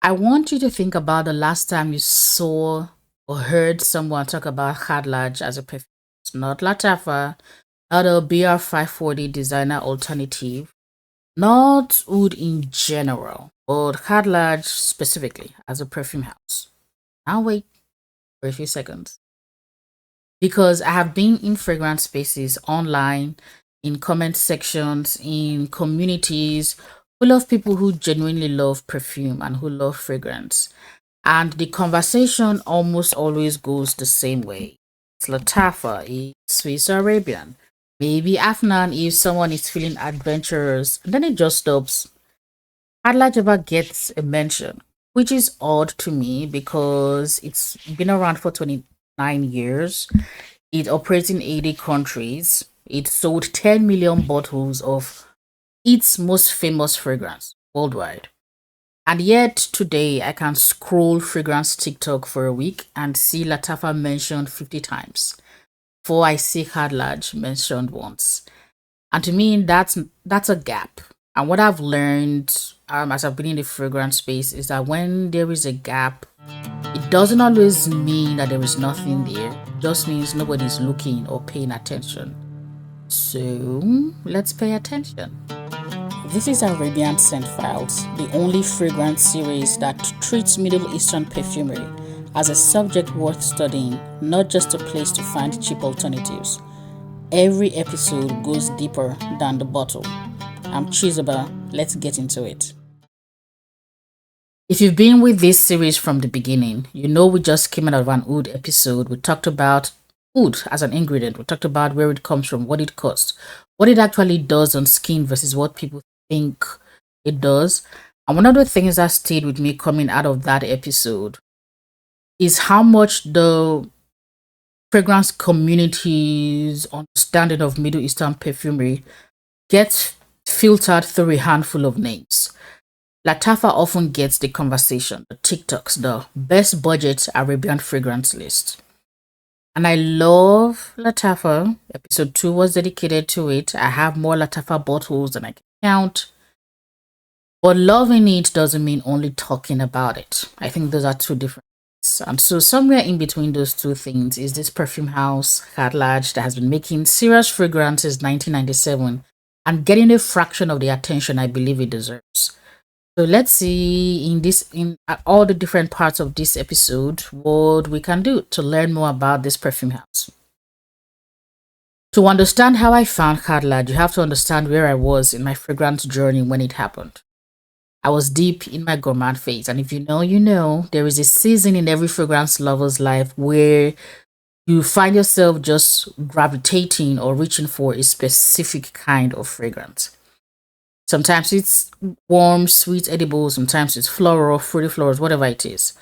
I want you to think about the last time you saw or heard someone talk about Khadlaj as a perfume. It's not Latafa, not a BR540 designer alternative, not oud in general, but Khadlaj specifically as a perfume house. Now wait for a few seconds. Because I have been in fragrance spaces online, in comment sections, in communities full of people who genuinely love perfume and who love fragrance. And the conversation almost always goes the same way. It's Latafa, it's Swiss Arabian. Maybe Afnan if someone is feeling adventurous, and then it just stops. Adlajaba gets a mention, which is odd to me because it's been around for 29 years. It operates in 80 countries. It sold 10 million bottles of its most famous fragrance worldwide. And yet today I can scroll fragrance TikTok for a week and see Latafa mentioned 50 times before I see Khadlaj mentioned once. And to me, that's a gap. And what I've learned as I've been in the fragrance space is that when there is a gap, it doesn't always mean that there is nothing there. It just means nobody's looking or paying attention. So let's pay attention. This is Arabian Scent Files, the only fragrance series that treats Middle Eastern perfumery as a subject worth studying, not just a place to find cheap alternatives. Every episode goes deeper than the bottle. I'm Zoba. Let's get into it. If you've been with this series from the beginning, you know we just came out of an oud episode. We talked about oud as an ingredient. We talked about where it comes from, what it costs, what it actually does on skin versus what people think it does. And one of the things that stayed with me coming out of that episode is how much the fragrance community's understanding of Middle Eastern perfumery gets filtered through a handful of names. Latafa often gets the conversation, the TikToks, the best budget Arabian fragrance list. And I love Latafa. Episode 2 was dedicated to it. I have more Latafa bottles than I can count. But loving it doesn't mean only talking about it. I think those are two different things. And so somewhere in between those two things is this perfume house, Khadlaj, that has been making serious fragrance since 1997 and getting a fraction of the attention I believe it deserves. So let's see in all the different parts of this episode what we can do to learn more about this perfume house. To understand how I found Khadlaj, you have to understand where I was in my fragrance journey when it happened. I was deep in my gourmand phase, and if you know, you know, there is a season in every fragrance lover's life where you find yourself just gravitating or reaching for a specific kind of fragrance. Sometimes it's warm, sweet, edible. Sometimes it's floral, fruity flowers, whatever it is.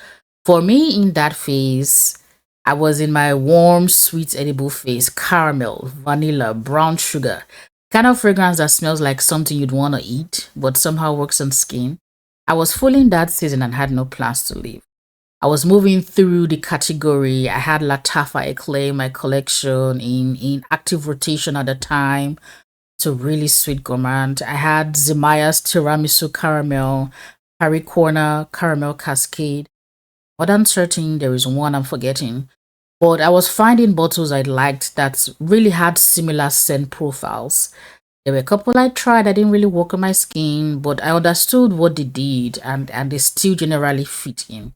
For me, in that phase, I was in my warm, sweet, edible phase. Caramel, vanilla, brown sugar. Kind of fragrance that smells like something you'd want to eat, but somehow works on skin. I was full in that season and had no plans to leave. I was moving through the category. I had Latafa Eclair, my collection in active rotation at the time. It's a really sweet gourmand. I had Zemaya's Tiramisu Caramel, Paris Corner Caramel Cascade. More than certain there is one I'm forgetting. But I was finding bottles I liked that really had similar scent profiles. There were a couple I tried that didn't really work on my skin, but I understood what they did and they still generally fit in.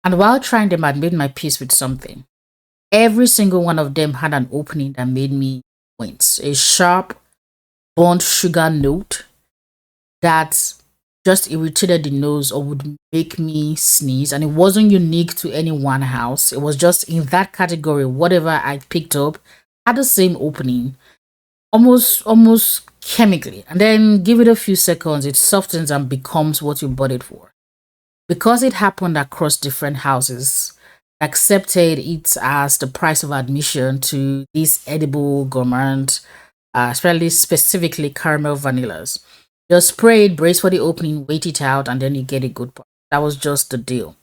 And while trying them, I'd made my peace with something. Every single one of them had an opening that made me wince. A sharp, burnt sugar note that just irritated the nose or would make me sneeze. And it wasn't unique to any one house. It was just in that category, whatever I picked up had the same opening, almost chemically. And then give it a few seconds, it softens and becomes what you bought it for. Because it happened across different houses, accepted it as the price of admission to these edible gourmand, especially specifically caramel vanillas. Just spray it, brace for the opening, wait it out, and then you get a good part. That was just the deal.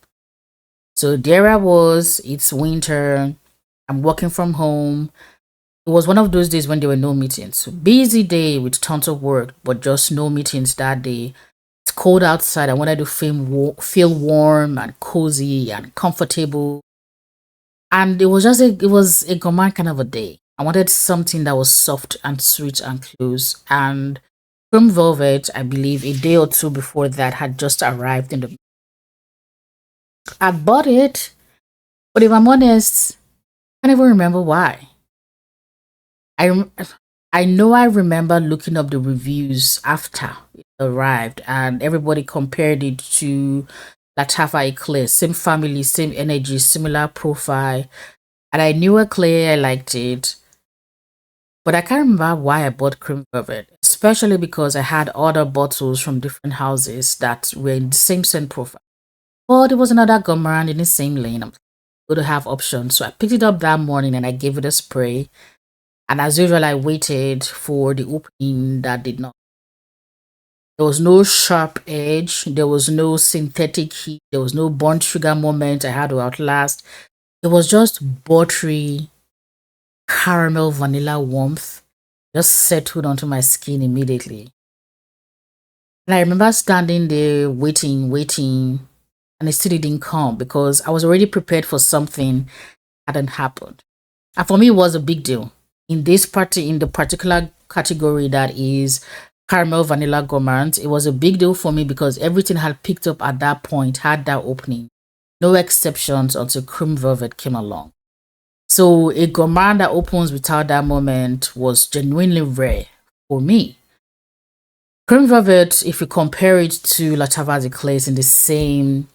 So there I was, it's winter, I'm working from home. It was one of those days when there were no meetings. So busy day with tons of work, but just no meetings that day. it's cold outside. I wanted to feel warm and cozy and comfortable. And it was a gourmand kind of a day. I wanted something that was soft and sweet and close. And Chrome Velvet, I believe, a day or two before that had just arrived in the. I bought it, but if I'm honest, I can't even remember why. I rem- I know I remember looking up the reviews after it arrived, and everybody compared it to Latafa Eclair, same family, same energy, similar profile. And I knew Eclair, I liked it, but I can't remember why I bought Cream Velvet, especially because I had other bottles from different houses that were in the same scent profile. But it was another gourmand in the same lane. I'm going to have options, so I picked it up that morning and I gave it a spray. And as usual, I waited for the opening that did not. There was no sharp edge. There was no synthetic heat. There was no burnt sugar moment I had to outlast. It was just buttery caramel vanilla warmth just settled onto my skin immediately. And I remember standing there waiting, and it still didn't come because I was already prepared for something that hadn't happened. And for me, it was a big deal. In the particular category that is caramel vanilla gourmands, it was a big deal for me because everything had picked up at that point, had that opening. No exceptions until Cream Velvet came along. So a gourmand that opens without that moment was genuinely rare for me. Cream Velvet, if you compare it to La Tava's Eclairs in the same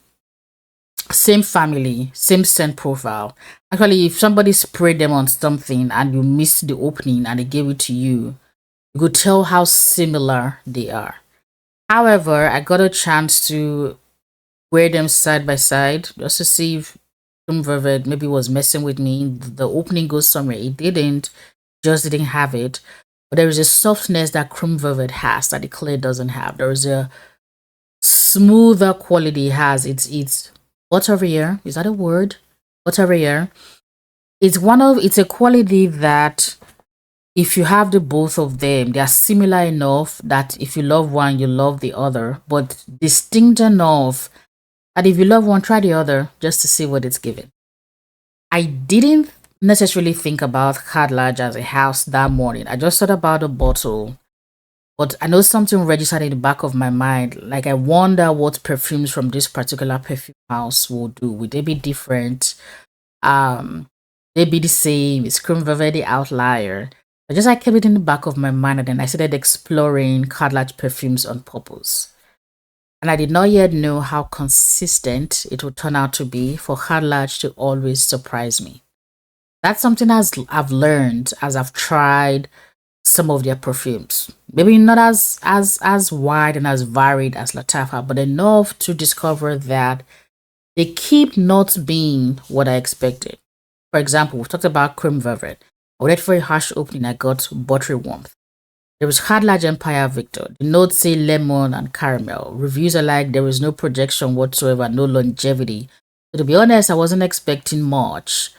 family, same scent profile. Actually, if somebody sprayed them on something and you missed the opening and they gave it to you, you could tell how similar they are. However, I got a chance to wear them side by side just to see if Cream Velvet maybe was messing with me. The opening goes somewhere. It didn't, just didn't have it. But there is a softness that Cream Velvet has that the clay doesn't have. There is a smoother quality it has. It's butterier. Is that a word? Butterier. It's a quality that if you have the both of them, they are similar enough that if you love one, you love the other, but distinct enough that if you love one, try the other just to see what it's giving. I didn't necessarily think about Khadlaj as a house that morning. I just thought about the bottle. But I know something registered in the back of my mind. Like, I wonder what perfumes from this particular perfume house will do. Would they be different? They be the same? Is Cream Velvet the outlier? I just, I kept it in the back of my mind, and then I started exploring Khadlaj perfumes on purpose. And I did not yet know how consistent it would turn out to be for Khadlaj to always surprise me. That's something as I've learned as I've tried some of their perfumes. Maybe not as wide and as varied as Latafa, but enough to discover that they keep not being what I expected. For example, we talked about Cream Velvet. I waited for a harsh opening, I got buttery warmth. There was Khadlaj Empire Victor. The notes say lemon and caramel. Reviews are like there is no projection whatsoever, no longevity. So to be honest, I wasn't expecting much.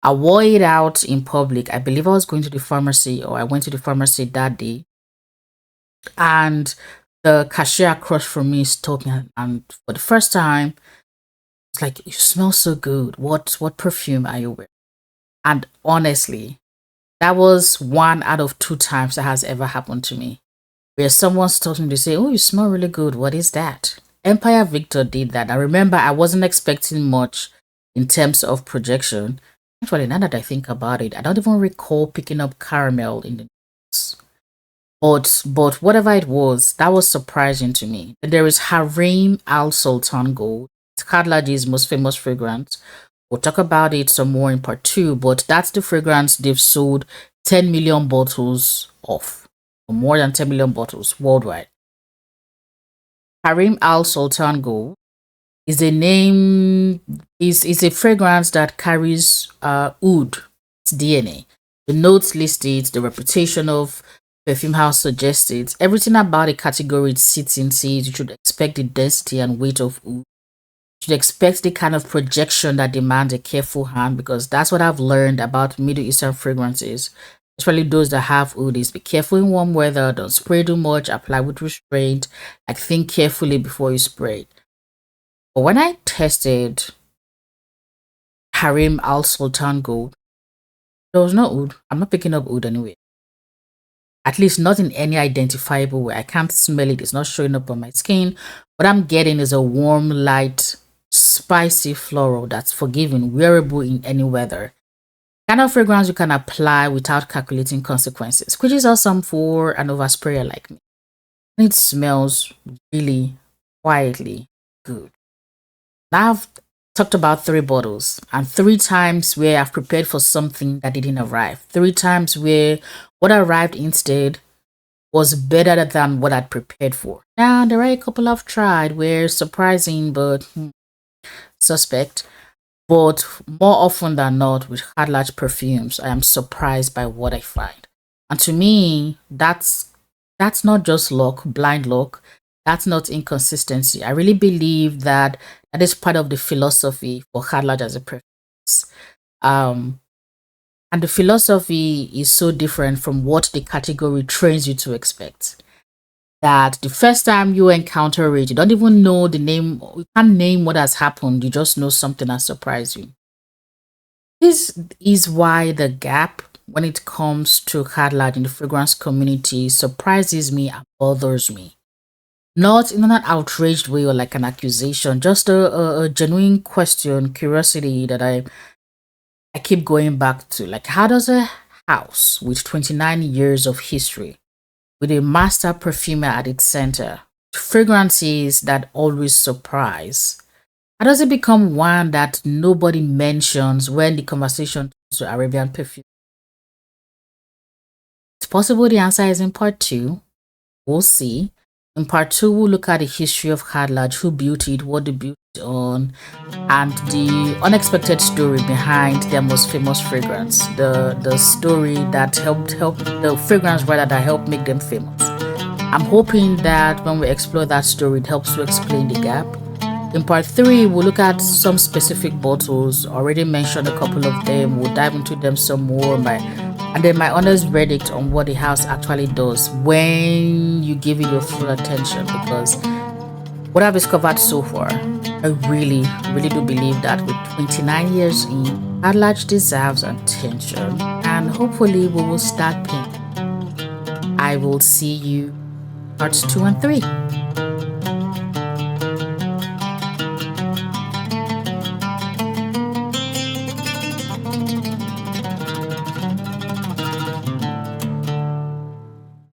I wore it out in public. I believe I was going to the pharmacy, or I went to the pharmacy that day. And the cashier across from me is talking, and for the first time, it's like, "You smell so good. What perfume are you wearing?" And honestly, that was one out of two times that has ever happened to me, where someone's talking to say, "Oh, you smell really good. What is that?" Empire Victor did that. I remember I wasn't expecting much in terms of projection. Actually, now that I think about it, I don't even recall picking up caramel in the notes. But whatever it was, that was surprising to me. There is Harim Al Sultan Gold. It's Khadlaj's most famous fragrance. We'll talk about it some more in part two, but that's the fragrance they've sold 10 million bottles of, or more than 10 million bottles worldwide. Harim Al Sultan Gold is a name, is a fragrance that carries oud, its DNA. The notes list it, the reputation of perfume house suggests it. Everything about the category it sits in says you should expect the density and weight of oud. You should expect the kind of projection that demands a careful hand, because that's what I've learned about Middle Eastern fragrances. especially those that have hoodies. Be careful in warm weather. Don't spray too much. Apply with restraint. Like, think carefully before you spray. But when I tested Harim Al Sultan Gold, there was no oud. I'm not picking up oud anyway. At least not in any identifiable way. I can't smell it. It's not showing up on my skin. What I'm getting is a warm, light, spicy floral that's forgiving, wearable in any weather. Kind of fragrance you can apply without calculating consequences, which is awesome for an oversprayer like me. And it smells really quietly good. Now I've talked about 3 bottles, and 3 times where I've prepared for something that didn't arrive. 3 times where what arrived instead was better than what I'd prepared for. Now, there are a couple I've tried where surprising but suspect. But more often than not, with Khadlaj perfumes, I am surprised by what I find. And to me, that's not just luck, blind luck. That's not inconsistency. I really believe that that is part of the philosophy for Khadlaj as a preference. Um, and the philosophy is so different from what the category trains you to expect. That the first time you encounter it, you don't even know the name, you can't name what has happened, you just know something has surprised you. This is why the gap when it comes to Khadlaj in the fragrance community surprises me and bothers me. Not in an outraged way or like an accusation, just a genuine question, curiosity that I keep going back to. Like, how does a house with 29 years of history, with a master perfumer at its center, fragrances that always surprise, how does it become one that nobody mentions when the conversation turns to Arabian perfume? It's possible the answer is in part 2. We'll see. In part 2, we'll look at the history of Khadlaj, who built it, what they built it on, and the unexpected story behind their most famous fragrance. The story that helped the fragrance rather that helped make them famous. I'm hoping that when we explore that story, it helps to explain the gap. In part 3, we'll look at some specific bottles. Already mentioned a couple of them. We'll dive into them some more. And then my honest verdict on what the house actually does when you give it your full attention. Because what I've discovered so far, I really, really do believe that with 29 years in, Khadlaj deserves attention. And hopefully we will start paying. I will see you parts 2 and 3.